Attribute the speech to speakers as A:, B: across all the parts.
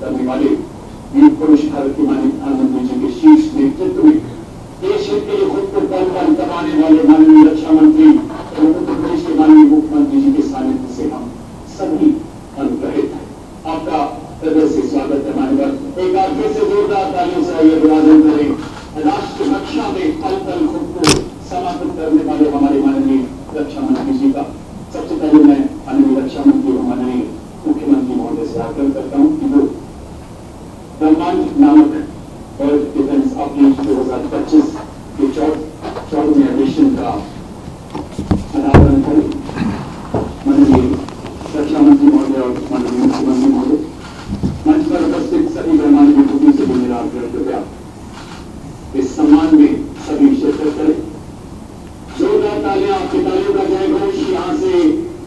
A: करने वाले वीर पुरुष भारत के माननीय प्रधानमंत्री जी के शीर्ष नेतृत्व में देश हित के लिए खुद को बलिदान करवाने वाले माननीय रक्षा मंत्री और उत्तर प्रदेश के माननीय मुख्यमंत्री जी के सानिध्य से हम सभी अनुग्रहित हैं। आपका हृदय से स्वागत है मान्यवर। एक बार फिर से जोरदार तालियों से आइए अभिवादन करें। राष्ट्र रक्षा में पल पल खुद को समर्पित करने वाले हमारे माननीय रक्षा मंत्री जी का। सबसे पहले मैं माननीय रक्षा मंत्री और माननीय मुख्यमंत्री महोदय से आग्रह करता हूं कि वो ब्रह्मांड नामक वर्ल्ड डिफेंस अपील 2025 के 14वें एडिशन का अनावरण करें। माननीय रक्षा मंत्री महोदय और माननीय मुख्यमंत्री महोदय, मंच पर उपस्थित सभी गणमान्य व्यक्तियों से भी मेरा आग्रह कृपया इस सम्मान में सभी शिरकत करें। जोरदार तालियां, आपकी तालियों का जय घोष यहां से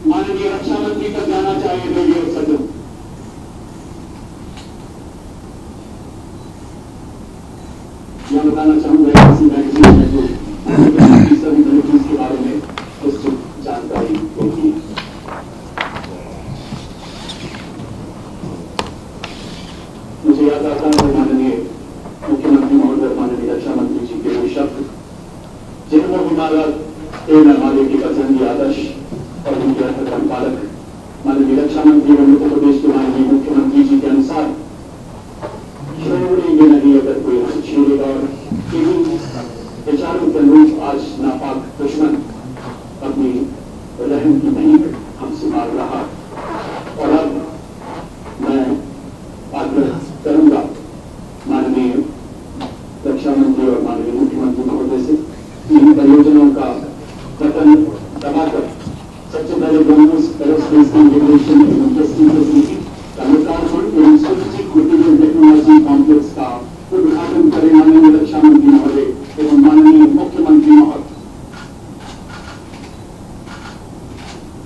A: माननीय रक्षा मंत्री तक जाना चाहिए। रेडियो सदन यह बताना चाहूंगा किसी मैगजीन में जो सभी मिलिट्रीज के बारे में कुछ जानकारी देती है। मुझे याद आता है माननीय मुख्यमंत्री महोदय, माननीय रक्षा मंत्री जी के वो शब्द जिन्होंने हमारा हमारे की पसंद आदर्श और उनके अर्थ पालक माननीय रक्षा मंत्री एवं उत्तर प्रदेश के माननीय मुख्यमंत्री जी के अनुसार छोड़ेंगे नहीं अगर कोई हम छेड़ेगा। और विचारों के अनुरूप आज नापाक दुश्मन अपनी रहम की नहीं हमसे मार रहा। और अब मैं आग्रह करूंगा माननीय रक्षा मंत्री और माननीय मुख्यमंत्री महोदय से इन परियोजनाओं का बटन दबाकर सबसे पहले ब्रह्मोस एरोस्पेस इंटीग्रेशन एवं टेस्टिंग फैसिलिटी का लोकार्पण एवं स्ट्रेटेजिक मटेरियल टेक्नोलॉजी कॉम्प्लेक्स का उद्घाटन करें माननीय रक्षा मंत्री महोदय एवं माननीय मुख्यमंत्री महोदय।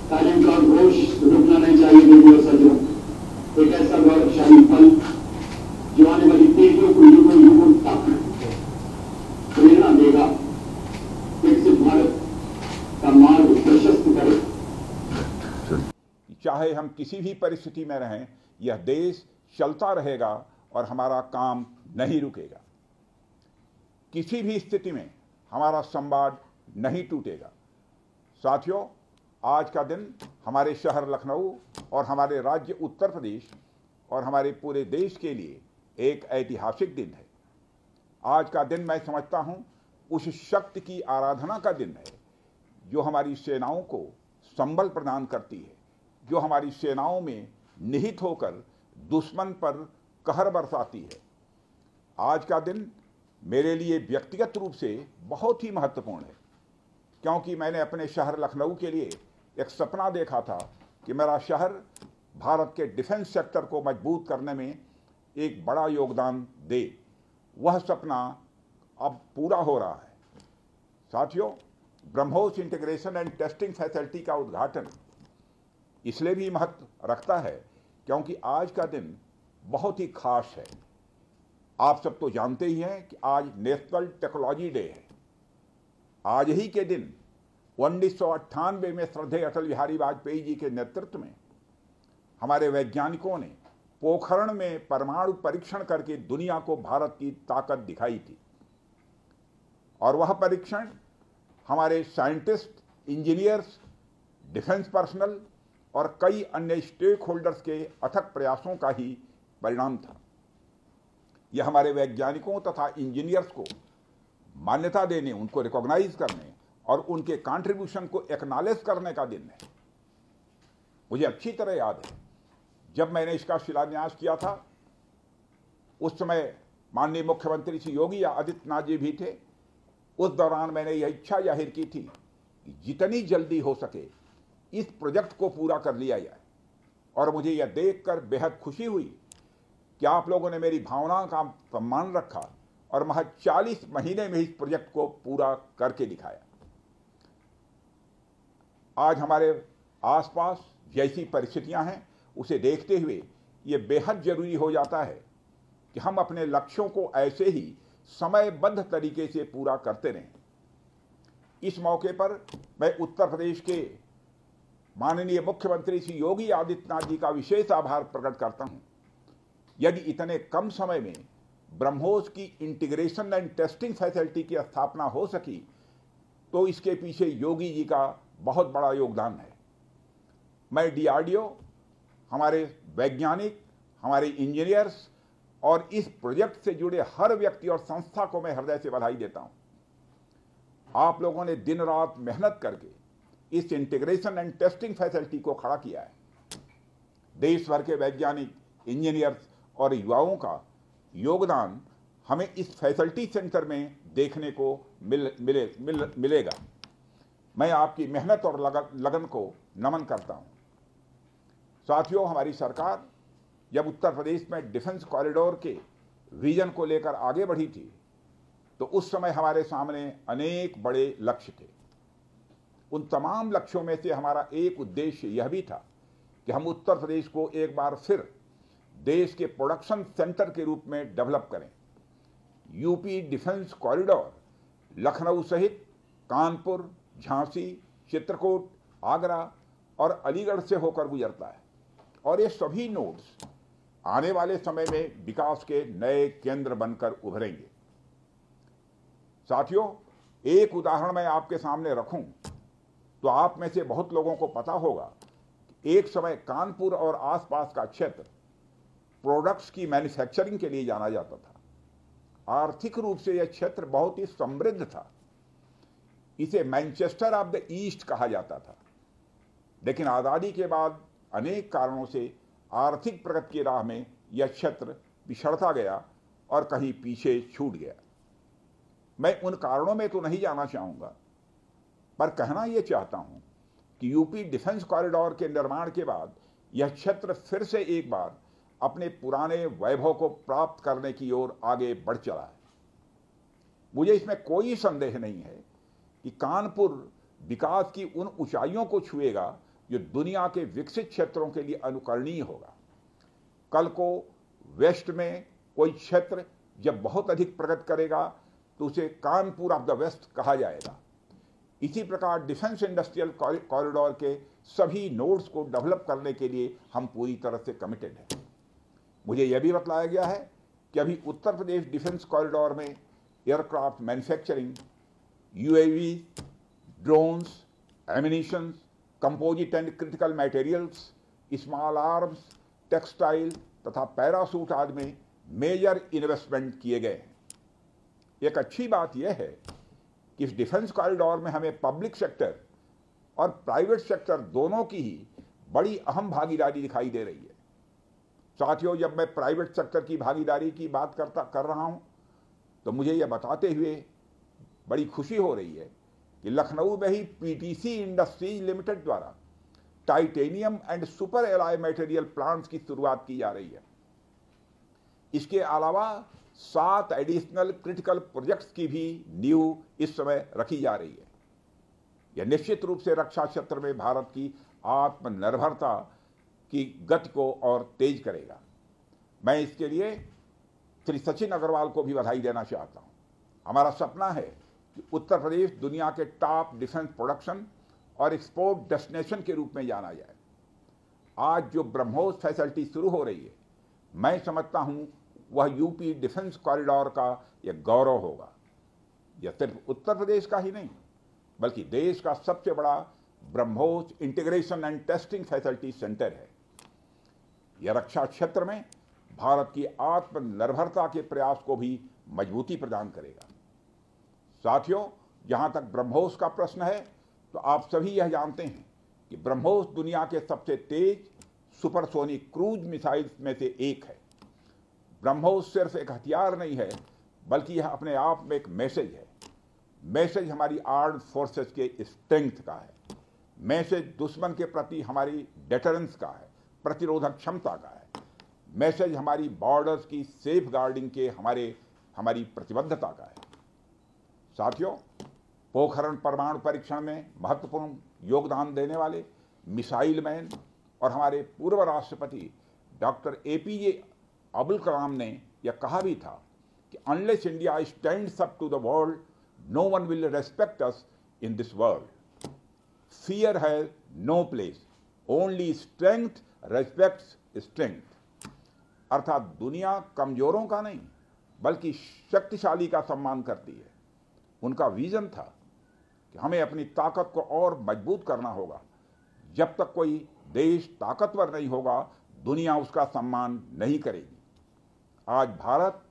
A: तालियों का घोष रुकना नहीं चाहिए। देवी और सज्जनों, एक ऐसा गौरवशाली पल जो आने वाली पीढ़ियों को युगों युगों तक प्रेरणा देगा, विकसित भारत का मार्ग प्रशस्त करे।
B: चाहे हम किसी भी परिस्थिति में रहें, यह देश चलता रहेगा और हमारा काम नहीं रुकेगा। किसी भी स्थिति में हमारा संवाद नहीं टूटेगा। साथियों, आज का दिन हमारे शहर लखनऊ और हमारे राज्य उत्तर प्रदेश और हमारे पूरे देश के लिए एक ऐतिहासिक दिन है। आज का दिन मैं समझता हूं उस शक्ति की आराधना का दिन है जो हमारी सेनाओं को संबल प्रदान करती है, जो हमारी सेनाओं में निहित होकर दुश्मन पर कहर बरसाती है। आज का दिन मेरे लिए व्यक्तिगत रूप से बहुत ही महत्वपूर्ण है, क्योंकि मैंने अपने शहर लखनऊ के लिए एक सपना देखा था कि मेरा शहर भारत के डिफेंस सेक्टर को मजबूत करने में एक बड़ा योगदान दे। वह सपना अब पूरा हो रहा है। साथियों, BrahMos integration and testing facility का उद्घाटन इसलिए भी महत्व रखता है क्योंकि आज का दिन बहुत ही खास है। आप सब तो जानते ही हैं कि आज नेशनल टेक्नोलॉजी डे है। आज ही के दिन 1998 में श्रद्धेय अटल बिहारी वाजपेयी जी के नेतृत्व में हमारे वैज्ञानिकों ने पोखरण में परमाणु परीक्षण करके दुनिया को भारत की ताकत दिखाई थी। और वह परीक्षण हमारे साइंटिस्ट, इंजीनियर्स, डिफेंस पर्सनल और कई अन्य स्टेक होल्डर्स के अथक प्रयासों का ही परिणाम था। यह हमारे वैज्ञानिकों तथा इंजीनियर्स को मान्यता देने, उनको रिकॉग्नाइज करने और उनके कंट्रीब्यूशन को एक्नॉलेज करने का दिन है। मुझे अच्छी तरह याद है जब मैंने इसका शिलान्यास किया था, उस समय माननीय मुख्यमंत्री श्री योगी आदित्यनाथ जी भी थे। उस दौरान मैंने यह इच्छा जाहिर की थी कि जितनी जल्दी हो सके इस प्रोजेक्ट को पूरा कर लिया जाए। और मुझे यह देखकर बेहद खुशी हुई कि आप लोगों ने मेरी भावना का सम्मान रखा और महज 40 महीने में इस प्रोजेक्ट को पूरा करके दिखाया। आज हमारे आसपास जैसी परिस्थितियां हैं, उसे देखते हुए ये बेहद जरूरी हो जाता है कि हम अपने लक्ष्यों को ऐसे ही समयबद्ध तरीके से पूरा करते रहें। इस मौके पर मैं उत्तर प्रदेश के माननीय मुख्यमंत्री श्री योगी आदित्यनाथ जी का विशेष आभार प्रकट करता हूं यदि इतने कम समय में ब्रह्मोस की इंटीग्रेशन एंड टेस्टिंग फैसिलिटी की स्थापना हो सकी तो इसके पीछे योगी जी का बहुत बड़ा योगदान है। मैं डीआरडीओ, हमारे वैज्ञानिक, हमारे इंजीनियर्स और इस प्रोजेक्ट से जुड़े हर व्यक्ति और संस्था को मैं हृदय से बधाई देता हूं। आप लोगों ने दिन रात मेहनत करके इस इंटीग्रेशन एंड टेस्टिंग फैसिलिटी को खड़ा किया है। देश भर के वैज्ञानिक, इंजीनियर्स और युवाओं का योगदान हमें इस फैसिलिटी सेंटर में देखने को मिलेगा। मैं आपकी मेहनत और लगन को नमन करता हूं। साथियों, हमारी सरकार जब उत्तर प्रदेश में डिफेंस कॉरिडोर के विजन को लेकर आगे बढ़ी थी तो उस समय हमारे सामने अनेक बड़े लक्ष्य थे। उन तमाम लक्ष्यों में से हमारा एक उद्देश्य यह भी था कि हम उत्तर प्रदेश को एक बार फिर देश के प्रोडक्शन सेंटर के रूप में डेवलप करें। यूपी डिफेंस कॉरिडोर लखनऊ सहित कानपुर, झांसी, चित्रकूट, आगरा और अलीगढ़ से होकर गुजरता है और ये सभी नोड्स आने वाले समय में विकास के नए केंद्र बनकर उभरेंगे। साथियों, एक उदाहरण मैं आपके सामने रखूं तो आप में से बहुत लोगों को पता होगा कि एक समय कानपुर और आसपास का क्षेत्र प्रोडक्ट्स की मैन्युफैक्चरिंग के लिए जाना जाता था। आर्थिक रूप से यह क्षेत्र बहुत ही समृद्ध था। इसे मैनचेस्टर ऑफ द ईस्ट कहा जाता था। लेकिन आजादी के बाद अनेक कारणों से आर्थिक प्रगति की राह में यह क्षेत्र पिछड़ता गया और कहीं पीछे छूट गया। मैं उन कारणों में तो नहीं जाना चाहूंगा, पर कहना यह चाहता हूं कि यूपी डिफेंस कॉरिडोर के निर्माण के बाद यह क्षेत्र फिर से एक बार अपने पुराने वैभव को प्राप्त करने की ओर आगे बढ़ चला है। मुझे इसमें कोई संदेह नहीं है कि कानपुर विकास की उन ऊंचाइयों को छुएगा जो दुनिया के विकसित क्षेत्रों के लिए अनुकरणीय होगा। कल को वेस्ट में कोई क्षेत्र जब बहुत अधिक प्रगति करेगा तो उसे कानपुर ऑफ द वेस्ट कहा जाएगा। इसी प्रकार डिफेंस इंडस्ट्रियल कॉरिडोर के सभी नोड्स को डेवलप करने के लिए हम पूरी तरह से कमिटेड हैं। मुझे यह भी बतलाया गया है कि अभी उत्तर प्रदेश डिफेंस कॉरिडोर में aircraft manufacturing, UAV, drones, ammunitions, composite and critical materials, small arms, textile तथा पैरासूट आदि में मेजर इन्वेस्टमेंट किए गए हैं। एक अच्छी बात यह है कि इस डिफेंस कॉरिडोर में हमें पब्लिक सेक्टर और प्राइवेट सेक्टर दोनों की ही बड़ी अहम भागीदारी दिखाई दे रही है। साथियों, जब मैं प्राइवेट सेक्टर की भागीदारी की बात कर रहा हूं तो मुझे यह बताते हुए बड़ी खुशी हो रही है कि लखनऊ में ही पीटीसी इंडस्ट्रीज लिमिटेड द्वारा titanium and super alloy material plants की शुरुआत की जा रही है। इसके अलावा 7 एडिशनल क्रिटिकल प्रोजेक्ट्स की भी नींव इस समय रखी जा रही है। यह निश्चित रूप से रक्षा क्षेत्र में भारत की आत्मनिर्भरता की गति को और तेज करेगा। मैं इसके लिए श्री सचिन अग्रवाल को भी बधाई देना चाहता हूं। हमारा सपना है कि उत्तर प्रदेश दुनिया के टॉप डिफेंस प्रोडक्शन और एक्सपोर्ट डेस्टिनेशन के रूप में जाना जाए। आज जो ब्रह्मोस फैसिलिटी शुरू हो रही है, मैं समझता हूं वह यूपी डिफेंस कॉरिडोर का यह गौरव होगा। यह सिर्फ उत्तर प्रदेश का ही नहीं बल्कि देश का सबसे बड़ा BrahMos integration and testing facility centre है। यह रक्षा क्षेत्र में भारत की आत्मनिर्भरता के प्रयास को भी मजबूती प्रदान करेगा। साथियों, जहां तक ब्रह्मोस का प्रश्न है तो आप सभी यह जानते हैं कि ब्रह्मोस दुनिया के सबसे तेज सुपरसोनिक क्रूज मिसाइल्स में से एक है। ब्रह्मोस सिर्फ एक हथियार नहीं है बल्कि यह अपने आप में एक मैसेज है। मैसेज हमारी आर्म्ड फोर्सेस के स्ट्रेंथ का है। मैसेज दुश्मन के प्रति हमारी डेटरेंस का है, प्रतिरोधक क्षमता का है। मैसेज हमारी बॉर्डर्स की सेफ गार्डिंग के हमारी प्रतिबद्धता का है। साथियों, पोखरण परमाणु परीक्षण में महत्वपूर्ण योगदान देने वाले मिसाइल मैन और हमारे पूर्व राष्ट्रपति डॉक्टर APJ अब्दुल कलाम ने यह कहा भी था कि unless India stands up to the world, no one will respect us in this world. Fear has no place, only strength respects strength. अर्थात दुनिया कमजोरों का नहीं बल्कि शक्तिशाली का सम्मान करती है। उनका विजन था कि हमें अपनी ताकत को और मजबूत करना होगा। जब तक कोई देश ताकतवर नहीं होगा, दुनिया उसका सम्मान नहीं करेगी। आज भारत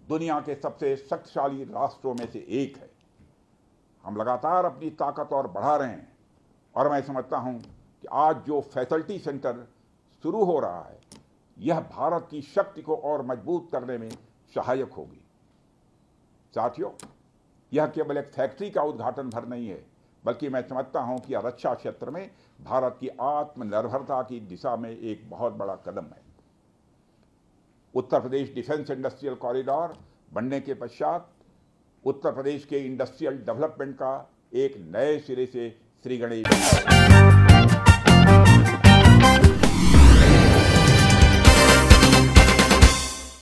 B: दुनिया के सबसे शक्तिशाली राष्ट्रों में से एक है। हम लगातार अपनी ताकत और बढ़ा रहे हैं और मैं समझता हूं कि आज जो फैसिलिटी सेंटर शुरू हो रहा है, यह भारत की शक्ति को और मजबूत करने में सहायक होगी। साथियों, यह केवल एक फैक्ट्री का उद्घाटन भर नहीं है, बल्कि मैं समझता हूं कि यह रक्षा क्षेत्र में भारत की आत्मनिर्भरता की दिशा में एक बहुत बड़ा कदम है। उत्तर प्रदेश डिफेंस इंडस्ट्रियल कॉरिडोर बनने के पश्चात उत्तर प्रदेश के इंडस्ट्रियल डेवलपमेंट का एक नए सिरे से श्री गणेश